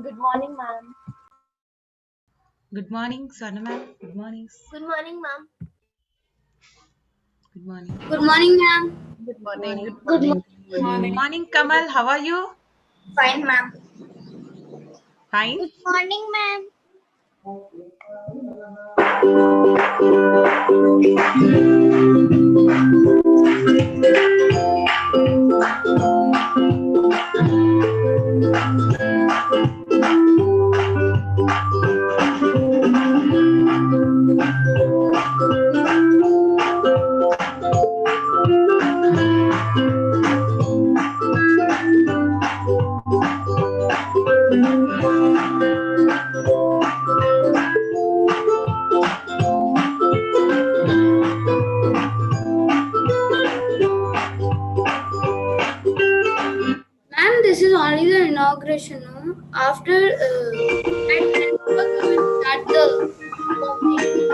Good morning, ma'am. Good morning, Swarna ma'am. Good morning. Good morning, ma'am. Good morning. Good morning, ma'am. Good morning. Good Good morning. Good Morning. morning, Kamal. How are you? Fine, ma'am. Fine. Good morning, ma'am. Ma'am, this is only the inauguration. No? After at 10 o'clock, we will start the voting.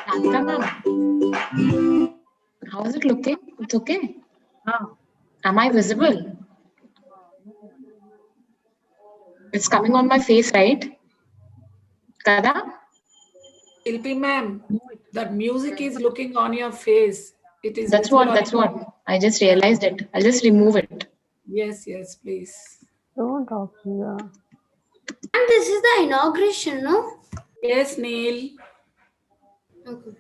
Radhika ma'am, how is it looking? It's okay. Am I visible? It's coming on my face, right? Kada? Shilpi ma'am, that music is looking on your face. It is That's visible what, on. that's what. I just realized it. I'll just remove it. Yes, yes, please. Don't talk here. And this is the inauguration, no? Yes, Neil. Okay.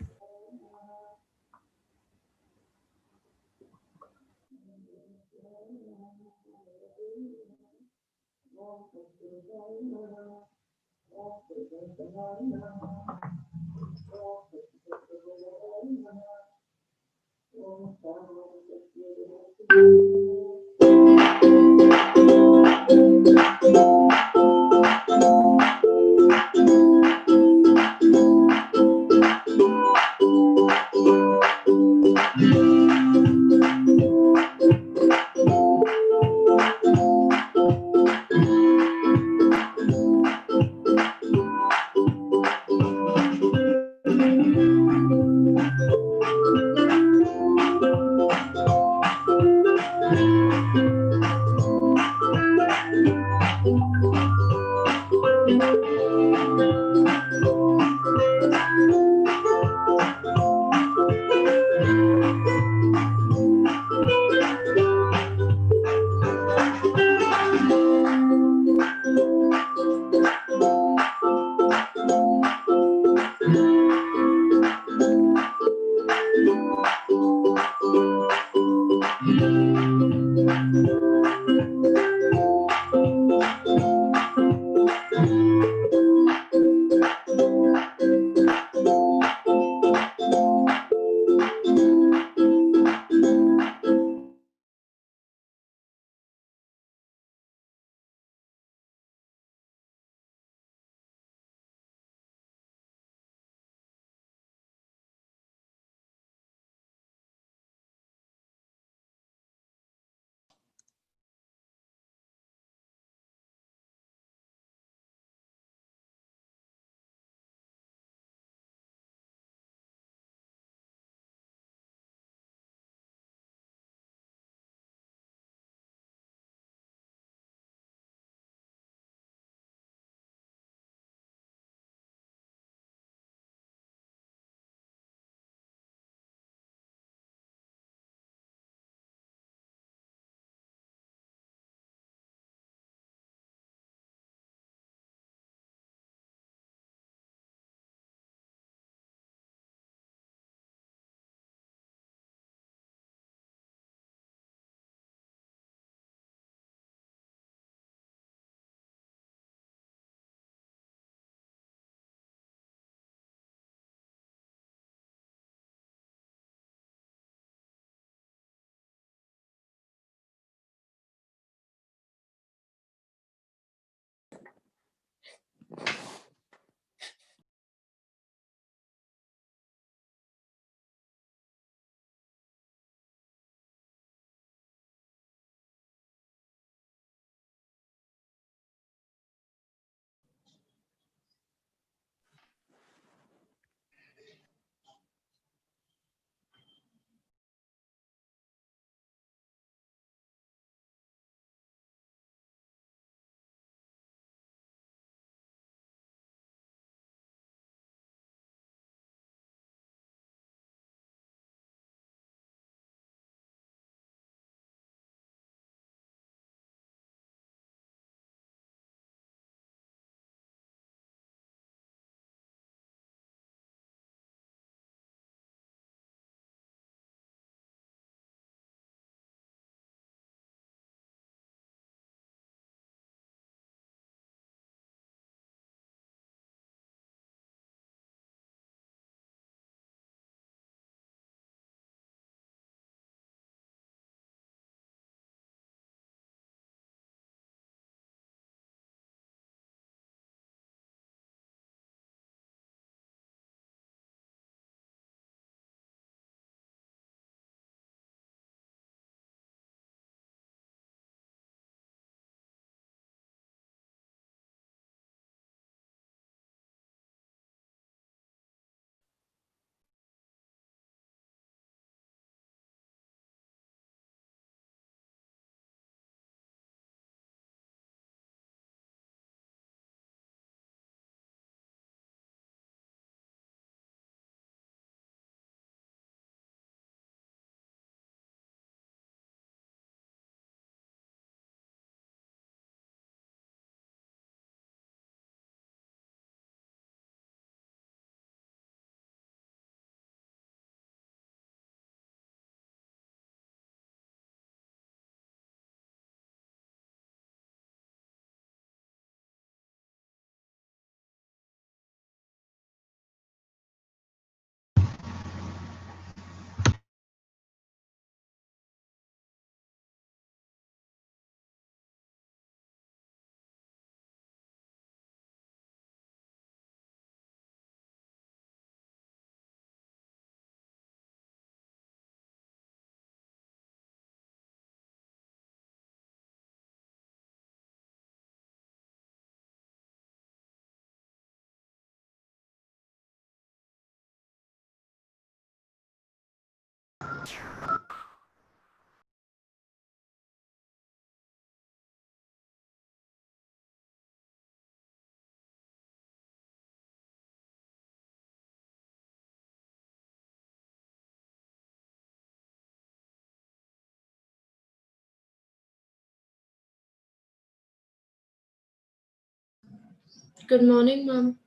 Good morning, ma'am.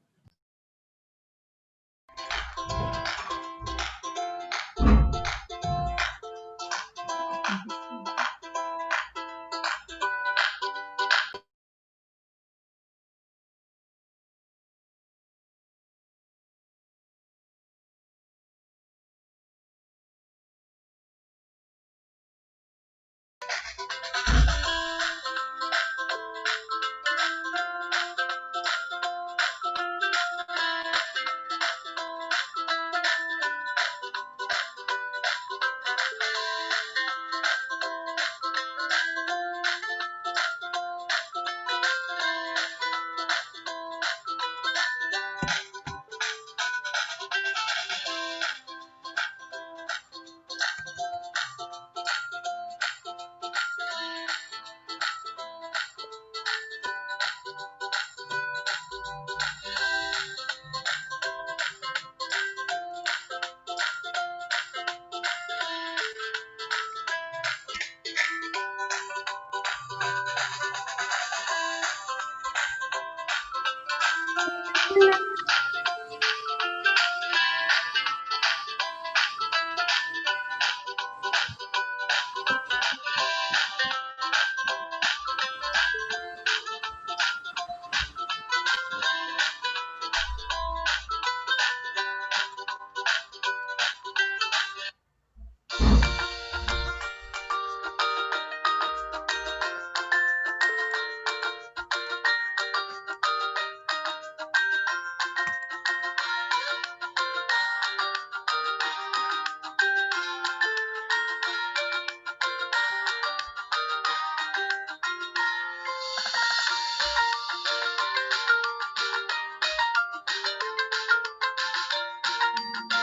Good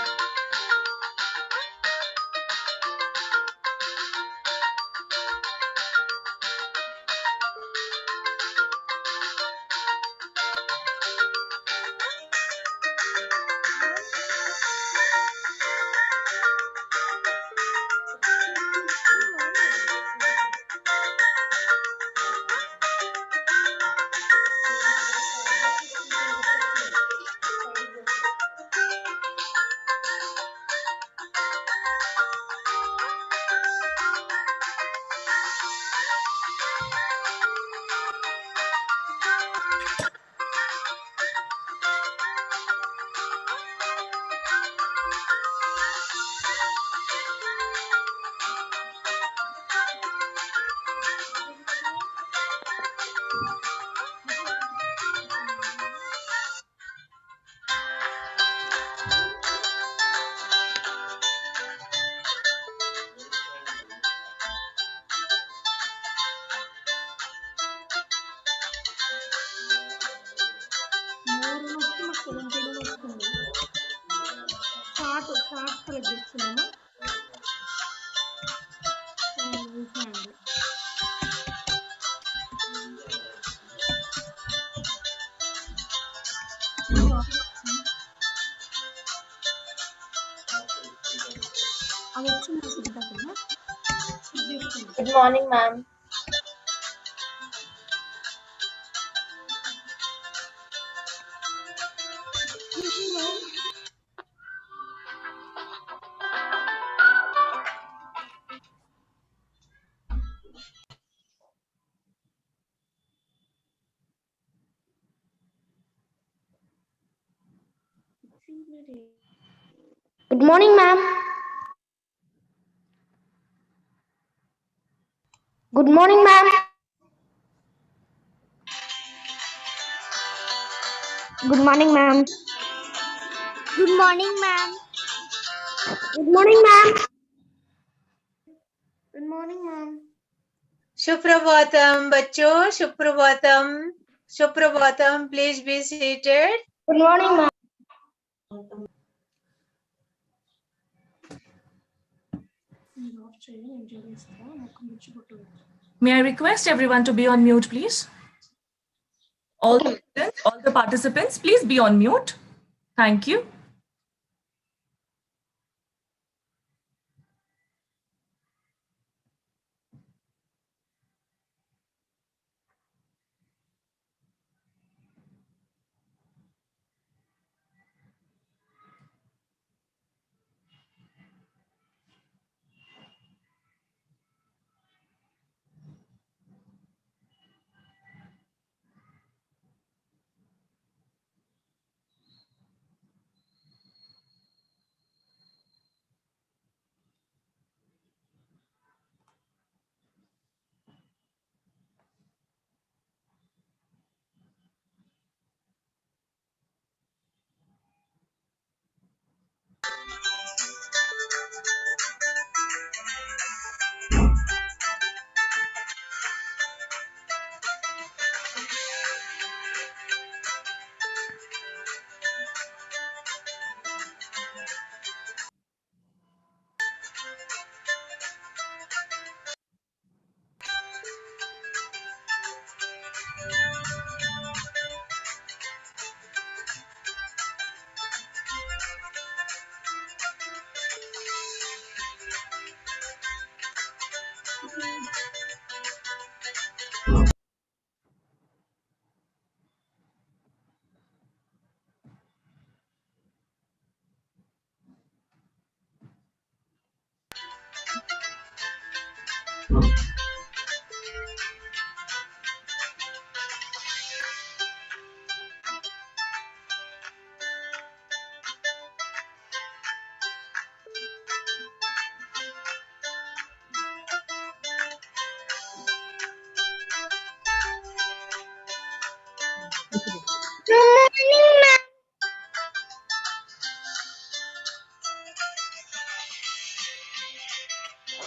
morning, ma'am. Good morning, ma'am. Good morning, ma'am. Good morning, ma'am. Good morning, ma'am. Good morning, ma'am. Good morning, ma'am. Suprabhatam, bachcho, Suprabhatam. Suprabhatam, please be seated. Good morning, ma'am. May I request everyone to be on mute, please? All the participants, please be on mute. Thank you.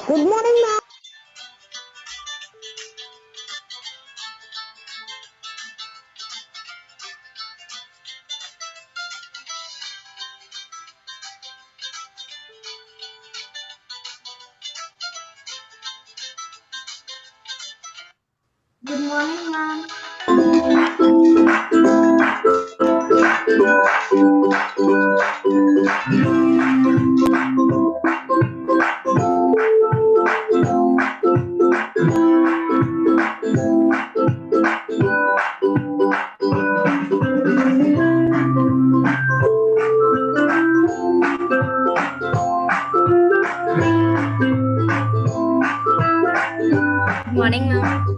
Good morning, ma'am. Good morning, ma'am. Good morning, ma'am.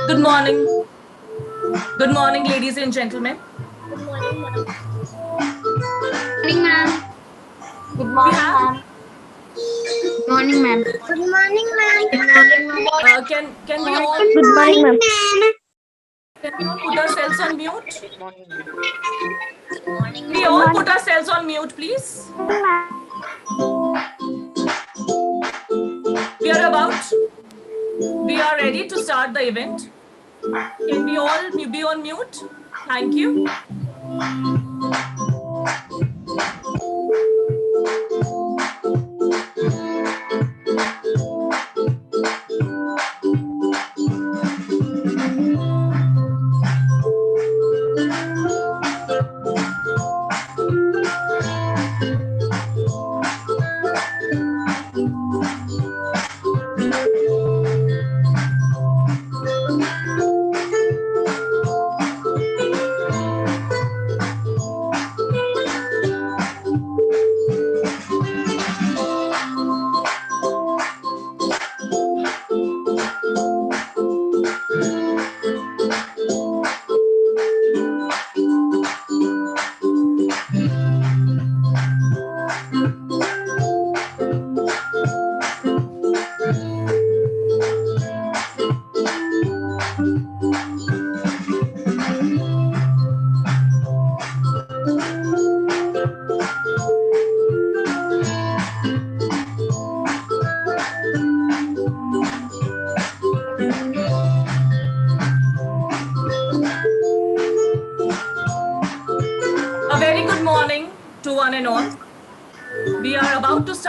Good morning. Good morning, ladies and gentlemen. Good morning, ma'am. Morning, ma'am. Good morning, ma'am. Morning, ma'am. Good morning, ma'am. Good morning, ma'am. Can we all Good morning, ma'am. put ourselves on mute? We all put ourselves on mute, please. We are ready to start the event. Can we all be on mute? Thank you.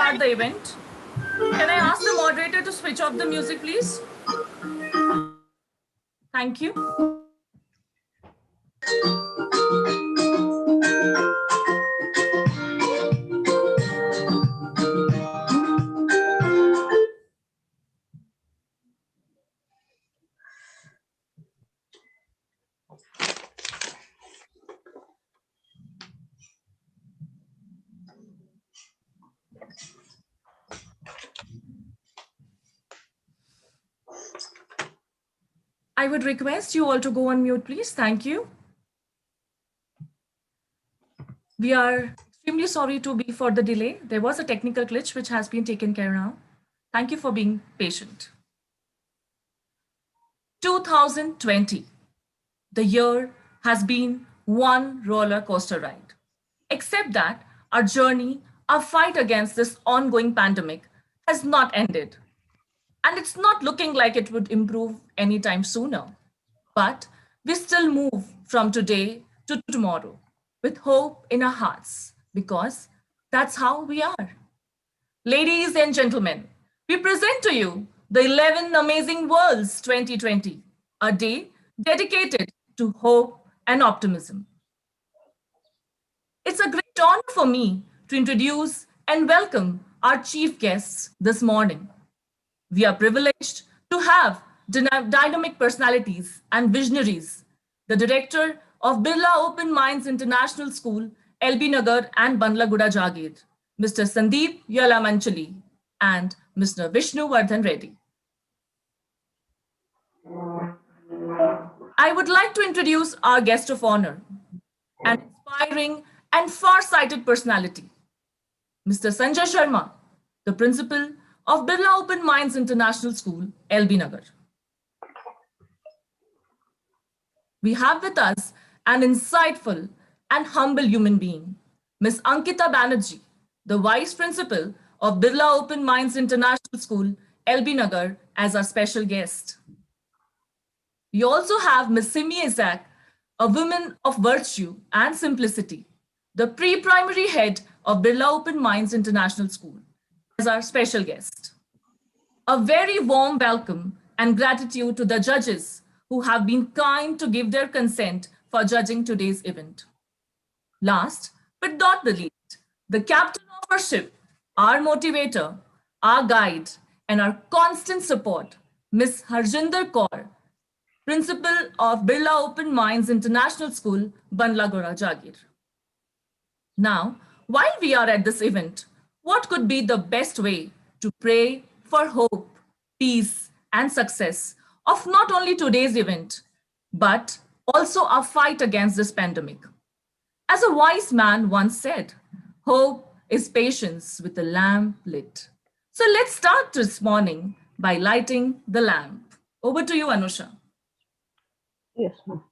start the event. Can I ask the moderator to switch off the music, please? Thank you. I would request you all to go on mute, please. Thank you. We are extremely sorry to be for the delay. There was a technical glitch which has been taken care of now. Thank you for being patient. 2020, the year has been one roller coaster ride. Except that our journey, our fight against this ongoing pandemic has not ended. And it's not looking like it would improve anytime sooner. But we still move from today to tomorrow with hope in our hearts, because that's how we are. Ladies and gentlemen, we present to you the 11 Amazing Worlds 2020, a day dedicated to hope and optimism. It's a great honor for me to introduce and welcome our chief guests this morning. We are privileged to have dynamic personalities and visionaries, the director of Birla Open Minds International School, LB Nagar and Bandlaguda Jagir, Mr. Sandeep Yalamanchali, and Mr. Vishnu Vardhan Reddy. I would like to introduce our guest of honor, an inspiring and far-sighted personality, Mr. Sanjay Sharma, the principal of Birla Open Minds International School, LB Nagar. We have with us an insightful and humble human being, Ms. Ankita Banerjee, the Vice Principal of Birla Open Minds International School, LB Nagar, as our special guest. We also have Ms. Simi Isaac, a woman of virtue and simplicity, the pre-primary head of Birla Open Minds International School, as our special guest. A very warm welcome and gratitude to the judges who have been kind to give their consent for judging today's event. Last but not the least, the captain of our ship, our motivator, our guide, and our constant support, Ms. Harjinder Kaur, principal of Birla Open Minds International School, Bandlaguda Jagir. Now, while we are at this event, what could be the best way to pray for hope, peace, and success of not only today's event, but also our fight against this pandemic? As a wise man once said, hope is patience with a lamp lit. So let's start this morning by lighting the lamp. Over to you, Anusha. Yes, ma'am.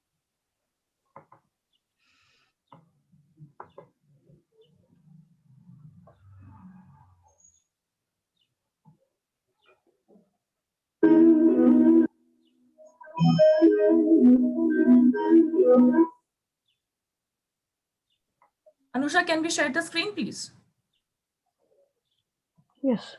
Anusha, can we share the screen, please? Yes.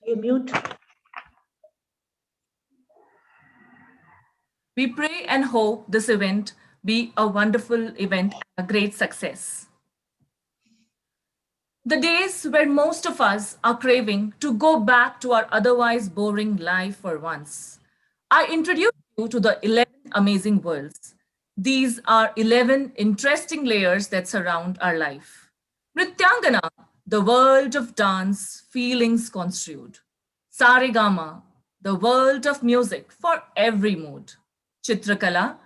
You mute. We pray and hope this event be a wonderful event, a great success. The days where most of us are craving to go back to our otherwise boring life for once. I introduce you to the 11 amazing worlds. These are 11 interesting layers that surround our life. Nrityangana, the world of dance, feelings construed. Saregama, the world of music for every mood. Chitrakala,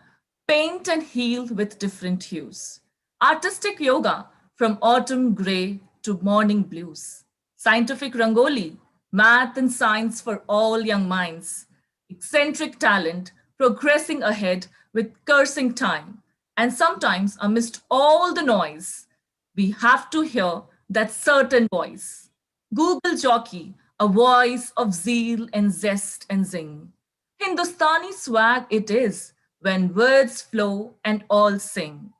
paint and heal with different hues. Artistic yoga, from autumn gray to morning blues. Scientific rangoli, math and science for all young minds. Eccentric talent, progressing ahead with cursing time. And sometimes, amidst all the noise, we have to hear that certain voice. Google jockey, a voice of zeal and zest and zing. Hindustani swag it is when words flow and all sing.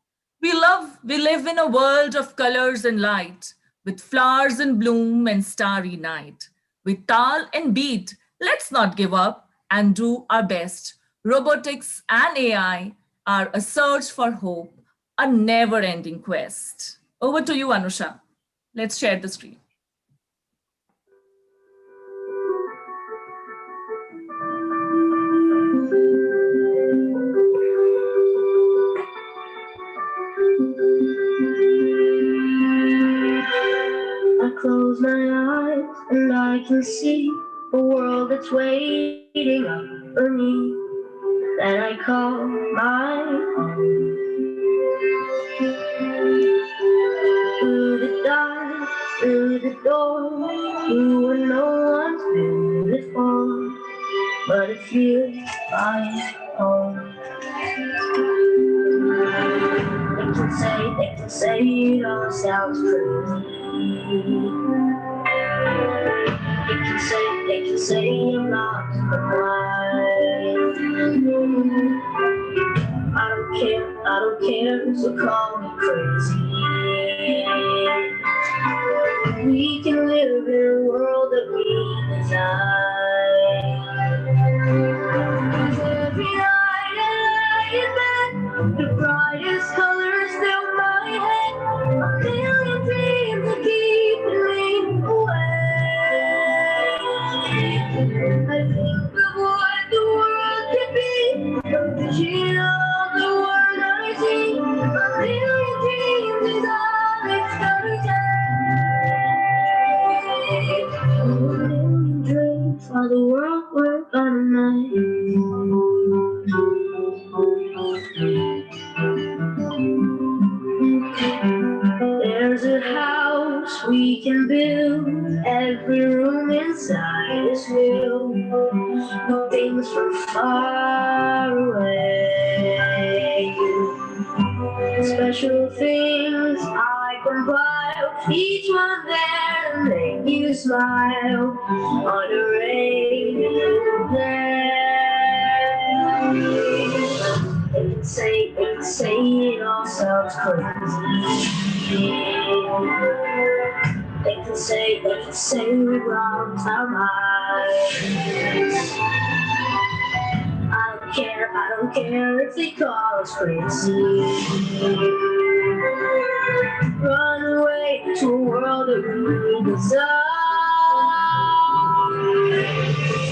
We live in a world of colors and light, with flowers in bloom and starry night. With tal and beat, let's not give up and do our best. Robotics and AI are a search for hope, a never ending quest. Over to you, Anusha. Let's share the screen. I close my eyes and I can see a world that's waiting up for me that I call my home. Through the dark, through the door, through where no one's been before, but it feels like home. They can say it all sounds crazy. They can say I'm lost my mind. I don't care, so call me crazy. We can live in a world that we design. Every night I lie in bed, the brightest colors fill my head. A million dreams are keeping me awake. I think of what the world could be, a vision of the world I see. A million dreams is all it's gonna take. A million dreams for the world we're gonna make. There's a house we can build, every room inside is filled with things from far away. Special things I can buy, each one there to make you smile on a rainy day. They can say it all sounds crazy. They can say we lost our minds. I don't care if they call us crazy. Run away to a world that we design.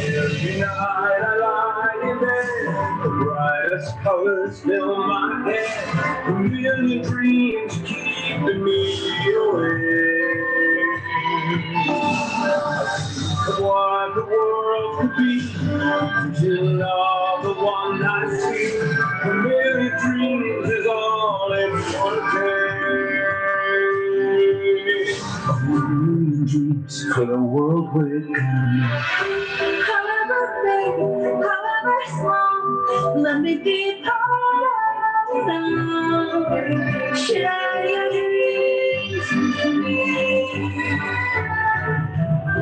Every night I lie in bed, the brightest colors fill my head. A million dreams keeping me awake. Of what the world could be, vision of the one I see. A million dreams is all it's gonna take. A million dreams for the world we're gonna. However big, however small, let me be part of them. Share your dreams with me.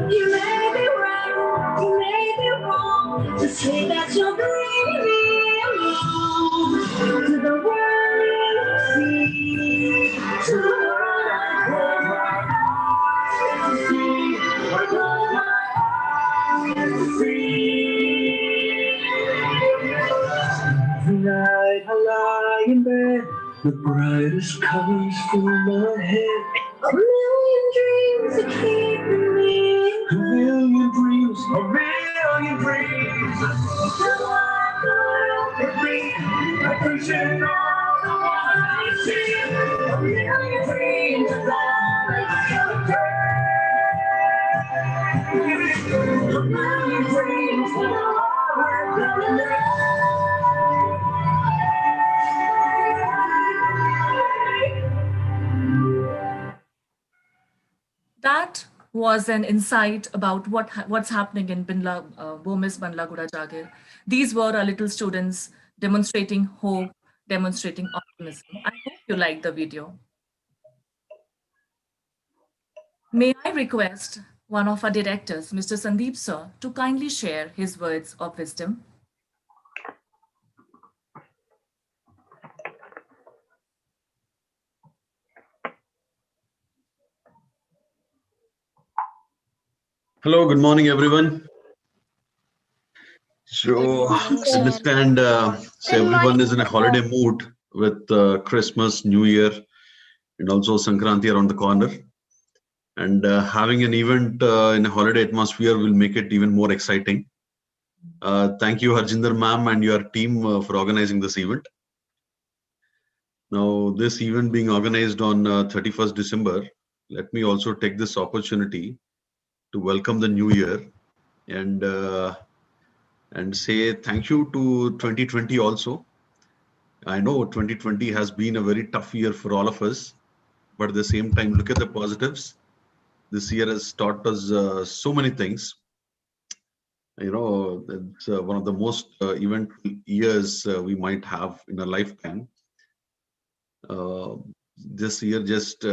You may be right, you may be wrong, to say that you're bringing along to the world you see, to the world I close my eyes to see, I close my eyes to see. Every night I lie in bed, the brightest colors fill my head. A million dreams are keeping me. A million dreams, a million dreams. So I go to be A vision of the one I see. a million dreams. That was an insight about what's happening in Bomis Banla Gura Jagir. These were our little students demonstrating hope, demonstrating optimism. I hope you liked the video. May I request one of our directors, Mr. Sandeep Sir, to kindly share his words of wisdom. Hello, good morning, everyone. So, I understand everyone is in a holiday mood with Christmas, New Year, and also Sankranti around the corner. And having an event in a holiday atmosphere will make it even more exciting. Thank you, Harjinder ma'am and your team for organizing this event. Now, this event being organized on 31st December, let me also take this opportunity to welcome the new year and say thank you to 2020 also. I know 2020 has been a very tough year for all of us, but at the same time, look at the positives. This year has taught us so many things. You know, it's one of the most eventful years we might have in our lifetime. This year just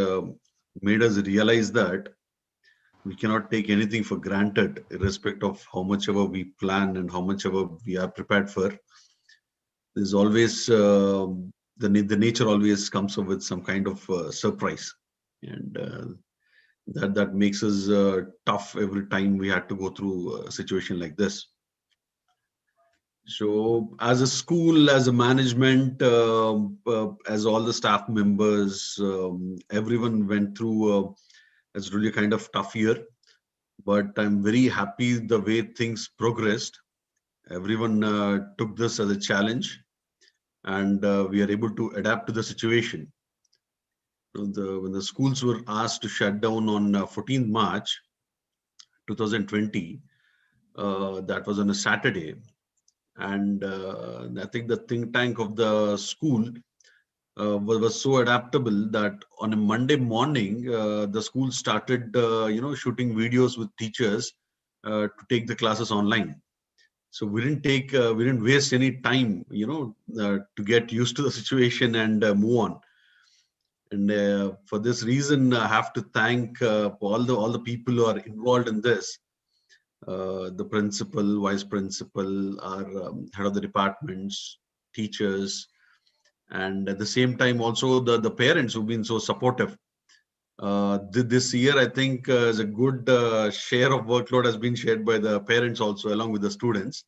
made us realize that we cannot take anything for granted, irrespective of how much ever we plan and how much ever we are prepared for. There's always the nature always comes up with some kind of surprise, and that makes us tough every time we had to go through a situation like this. So, as a school, as a management, as all the staff members, everyone went through. It's really kind of tough year, but I'm very happy the way things progressed. Everyone took this as a challenge, and we are able to adapt to the situation. When the schools were asked to shut down on 14th March 2020, that was on a Saturday, and I think the think tank of the school was so adaptable that on a Monday morning, the school started, shooting videos with teachers to take the classes online. So we didn't waste any time, to get used to the situation and move on. And for this reason, I have to thank all the people who are involved in this. The principal, vice principal, our head of the departments, teachers, and at the same time also the parents who've been so supportive. This year I think is a good share of workload has been shared by the parents also along with the students.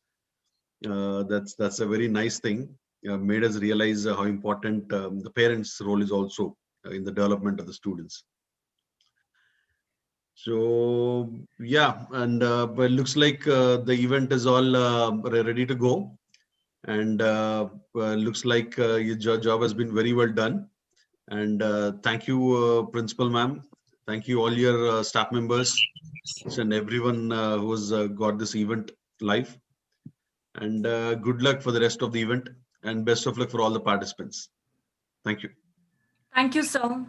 That's a very nice thing. Made us realize how important the parents' role is also in the development of the students. So yeah, and but it looks like the event is all ready to go. And looks like your job has been very well done. And thank you, Principal Ma'am. Thank you all your staff members and everyone who's got this event live. And good luck for the rest of the event and best of luck for all the participants. Thank you. Thank you, sir.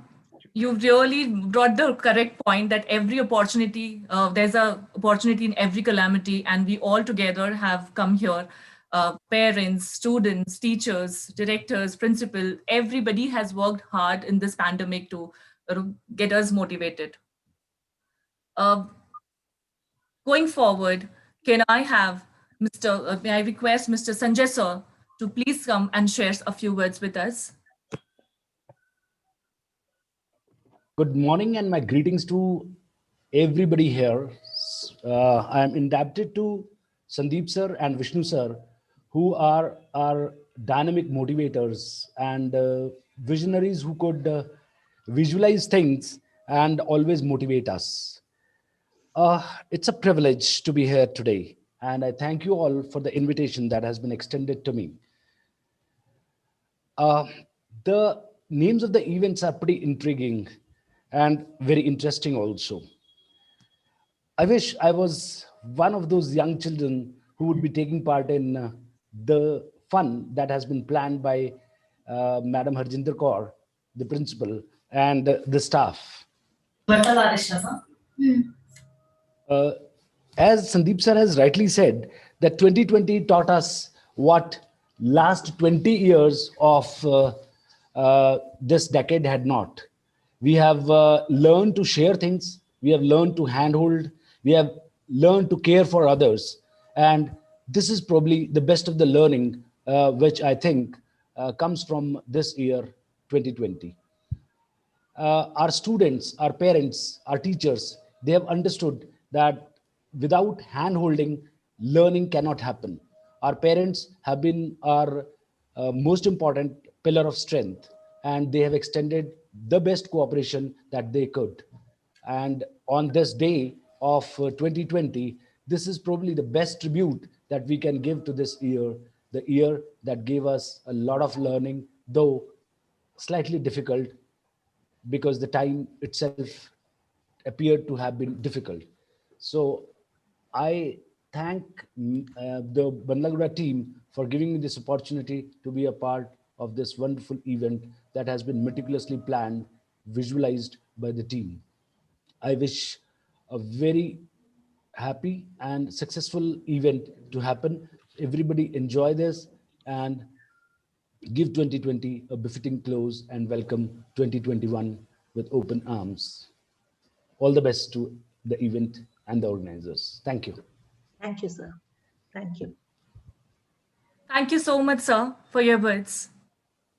You really brought the correct point that every opportunity, there's an opportunity in every calamity, and we all together have come here. Parents, students, teachers, directors, principal, everybody has worked hard in this pandemic to get us motivated. Going forward, can I have may I request Mr. Sanjay sir to please come and share a few words with us. Good morning and my greetings to everybody here. I am indebted to Sandeep sir and Vishnu sir, who are our dynamic motivators and visionaries who could visualize things and always motivate us. It's a privilege to be here today, and I thank you all for the invitation that has been extended to me. The names of the events are pretty intriguing, and very interesting also. I wish I was one of those young children who would be taking part in the fun that has been planned by Madam Harjinder Kaur, the principal, and the staff. As Sandeep sir has rightly said, that 2020 taught us what last 20 years of this decade had not. We have learned to share things. We have learned to handhold. We have learned to care for others. And this is probably the best of the learning, which I think comes from this year, 2020. Our students, our parents, our teachers, they have understood that without hand-holding, learning cannot happen. Our parents have been our most important pillar of strength, and they have extended the best cooperation that they could. And on this day of 2020, this is probably the best tribute that we can give to this year, the year that gave us a lot of learning, though slightly difficult, because the time itself appeared to have been difficult. So I thank the Bandla team for giving me this opportunity to be a part of this wonderful event that has been meticulously planned, visualized by the team. I wish a very happy and successful event to happen. Everybody enjoy this and give 2020 a befitting close and welcome 2021 with open arms. All the best to the event and the organizers. Thank you. Thank you, sir. Thank you. Thank you so much, sir, for your words.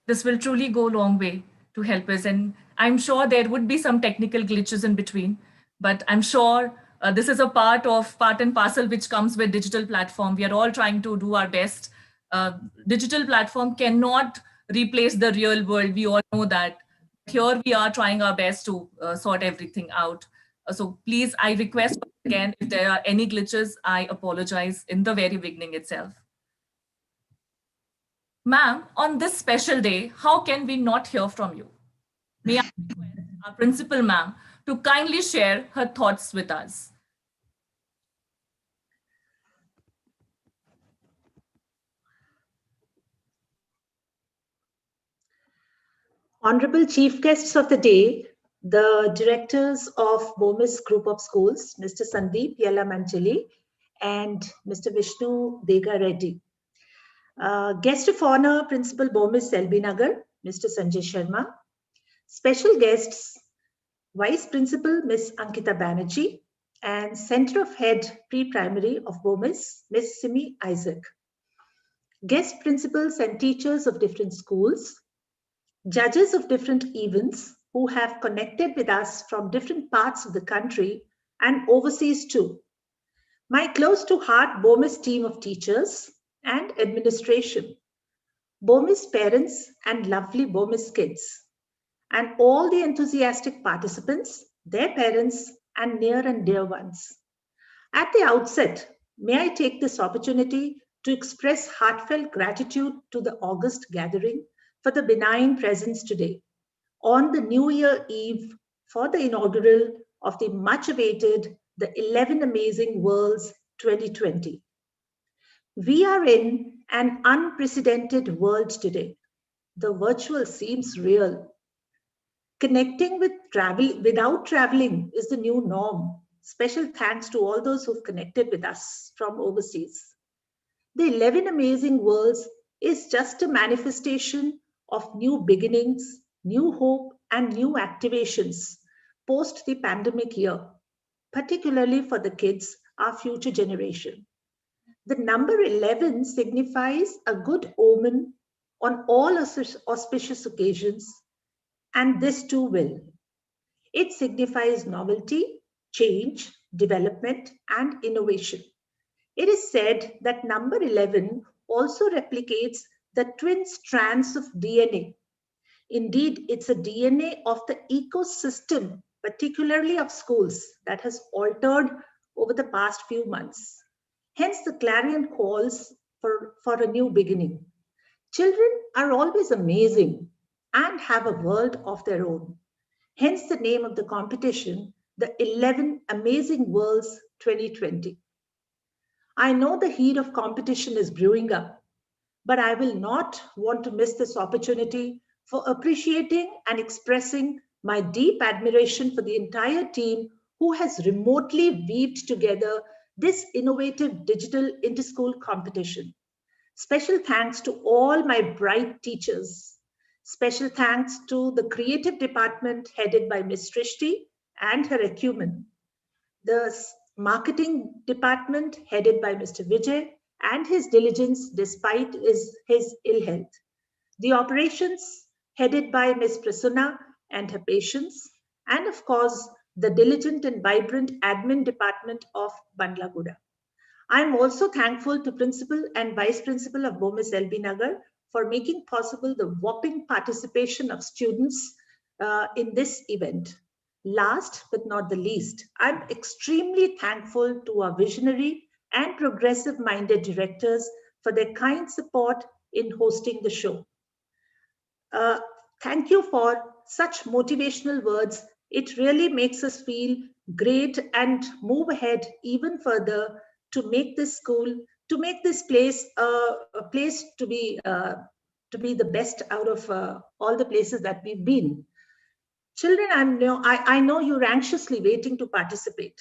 This will truly go a long way to help us. And I'm sure there would be some technical glitches in between, but I'm sure this is a part and parcel which comes with digital platform. We are all trying to do our best. Digital platform cannot replace the real world. We all know that. Here we are trying our best to sort everything out. So please, I request again, if there are any glitches, I apologize in the very beginning itself. Ma'am, on this special day, how can we not hear from you? May I request our principal, ma'am, to kindly share her thoughts with us. Honorable chief guests of the day, the directors of BOMIS Group of Schools, Mr. Sandeep Yella Manchali and Mr. Vishnu Dega Reddy. Guest of honor, Principal BOMIS LB Nagar, Mr. Sanjay Sharma. Special guests, Vice Principal Ms. Ankita Banerjee and Center of Head Pre-Primary of BOMIS, Ms. Simi Isaac. Guest principals and teachers of different schools, judges of different events who have connected with us from different parts of the country and overseas too. My close to heart BOMIS team of teachers and administration, BOMIS parents and lovely BOMIS kids, and all the enthusiastic participants, their parents, and near and dear ones. At the outset, may I take this opportunity to express heartfelt gratitude to the August gathering for the benign presence today on the New Year Eve for the inaugural of the much awaited the 11 Amazing Worlds 2020. We are in an unprecedented world today. The virtual seems real. Connecting without traveling is the new norm. Special thanks to all those who've connected with us from overseas. The 11 Amazing Worlds is just a manifestation of new beginnings, new hope, and new activations post the pandemic year, particularly for the kids, our future generation. The number 11 signifies a good omen on all auspicious occasions, and this too will. It signifies novelty, change, development, and innovation. It is said that number 11 also replicates the twin strands of DNA. Indeed, it's a DNA of the ecosystem, particularly of schools, that has altered over the past few months. Hence the clarion calls for a new beginning. Children are always amazing and have a world of their own. Hence the name of the competition, the 11 Amazing Worlds 2020. I know the heat of competition is brewing up, but I will not want to miss this opportunity for appreciating and expressing my deep admiration for the entire team who has remotely weaved together this innovative digital inter-school competition. Special thanks to all my bright teachers. Special thanks to the creative department headed by Ms. Srishti and her acumen. The marketing department headed by Mr. Vijay and his diligence despite his ill health. The operations headed by Ms. Prasanna and her patience. And of course, the diligent and vibrant admin department of Bandlaguda. I am also thankful to Principal and Vice Principal of BOMIS LB Nagar for making possible the whopping participation of students in this event. Last but not the least, I'm extremely thankful to our visionary and progressive-minded directors for their kind support in hosting the show. Thank you for such motivational words. It really makes us feel great and move ahead even further to make this school, to make this place a place to be the best out of all the places that we've been. Children, I know you're anxiously waiting to participate.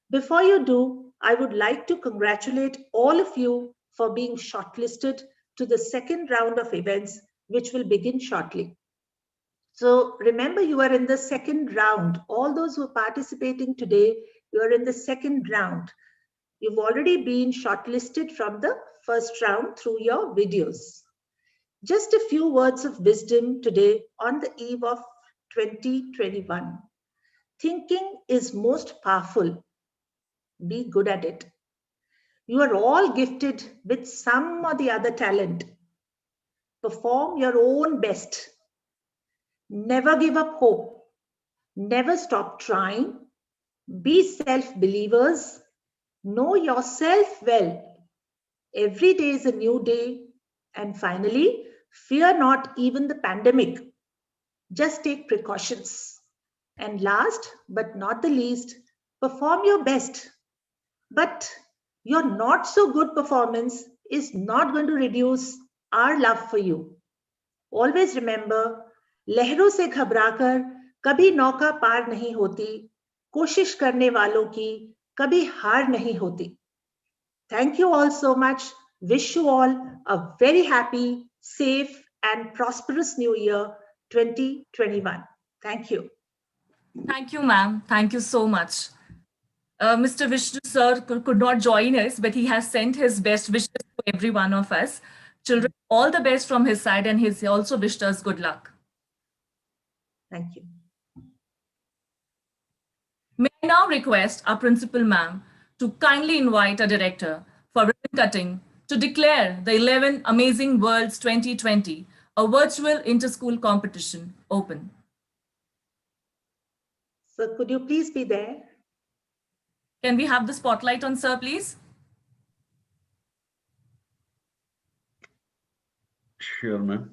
Before you do, I would like to congratulate all of you for being shortlisted to the second round of events, which will begin shortly. So remember, you are in the second round. All those who are participating today, you are in the second round. You've already been shortlisted from the first round through your videos. Just a few words of wisdom today on the eve of 2021. Thinking is most powerful. Be good at it. You are all gifted with some or the other talent. Perform your own best. Never give up hope. Never stop trying. Be self-believers. Know yourself well. Every day is a new day. And finally, fear not even the pandemic. Just take precautions. And last but not the least, perform your best. But your not so good performance is not going to reduce our love for you. Always remember, लहरों से घबराकर कभी नौका पार नहीं होती, कोशिश करने वालों की कभी हार नहीं होती. Thank you all so much. Wish you all a very happy, safe and prosperous New Year 2021. Thank you. Thank you, ma'am. Thank you so much. Mr. Vishnu sir could not join us, but he has sent his best wishes to every one of us. Children, all the best from his side, and he's also wished us good luck. Thank you. May I now request our principal ma'am to kindly invite our director for ribbon cutting to declare the 11 Amazing Worlds 2020, a virtual inter-school competition, open. So could you please be there? Can we have the spotlight on sir, please? Sure, ma'am.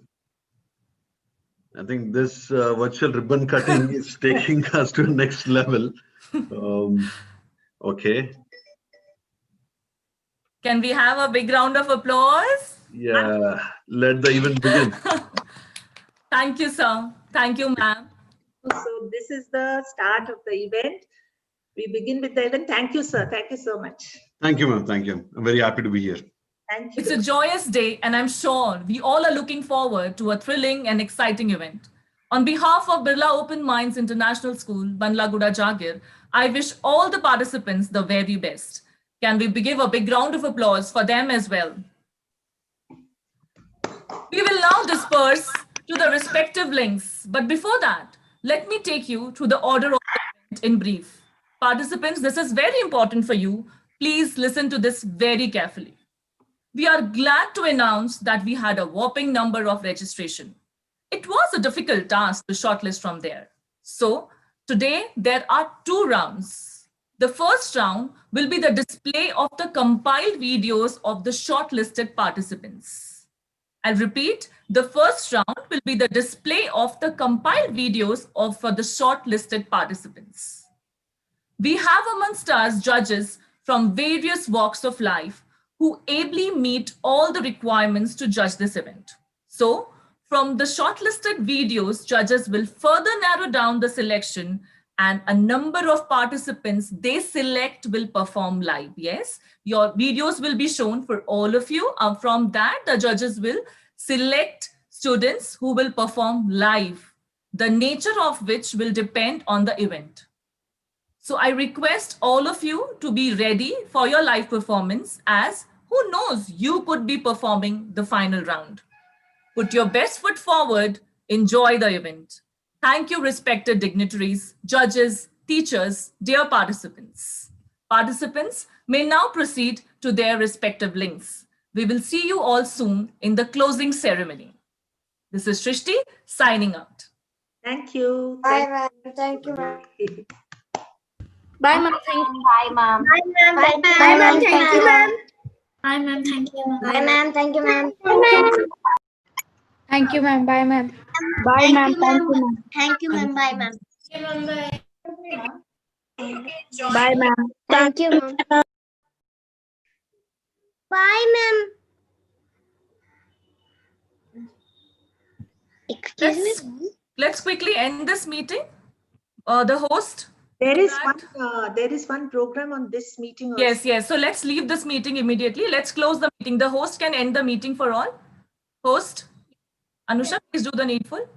I think this virtual ribbon cutting is taking us to the next level. Okay. Can we have a big round of applause? Yeah, let the event begin. Thank you, sir. Thank you, ma'am. So this is the start of the event. We begin with the event. Thank you, sir. Thank you so much. Thank you, ma'am. Thank you. I'm very happy to be here. Thank you. It's a joyous day, and I'm sure we all are looking forward to a thrilling and exciting event. On behalf of Birla Open Minds International School, Bandlaguda Jagir, I wish all the participants the very best. Can we give a big round of applause for them as well? We will now disperse to the respective links, but before that, let me take you through the order of the event in brief. Participants, this is very important for you. Please listen to this very carefully. We are glad to announce that we had a whopping number of registration. It was a difficult task to shortlist from there. So today there are 2 rounds. The first round will be the display of the compiled videos of the shortlisted participants. I'll repeat, the first round will be the display of the compiled videos for the shortlisted participants. We have amongst us judges from various walks of life who ably meet all the requirements to judge this event. So, from the shortlisted videos, judges will further narrow down the selection, and a number of participants they select will perform live. Yes, your videos will be shown for all of you. From that, the judges will select students who will perform live, the nature of which will depend on the event. So I request all of you to be ready for your live performance, as who knows, you could be performing the final round. Put your best foot forward, enjoy the event. Thank you, respected dignitaries, judges, teachers, dear participants. Participants may now proceed to their respective links. We will see you all soon in the closing ceremony. This is Shrishti signing out. Thank you. Bye, ma'am. Thank you, ma'am. Bye, ma'am. Thank you. Bye, ma'am. Bye, ma'am. Bye, ma'am. Thank you, ma'am. Bye, ma'am. Thank you, ma'am. Bye, ma'am. Thank you, ma'am. Thank you, ma'am. Bye, ma'am. Bye, ma'am. Thank you, ma'am. Thank you, ma'am. Bye, ma'am. Bye, ma'am. Thank you, ma'am. Bye, ma'am. Excuse me. Let's quickly end this meeting. The host. There is one program on this meeting. Also. Yes. So let's leave this meeting immediately. Let's close the meeting. The host can end the meeting for all. Host, Anusha, please do the needful.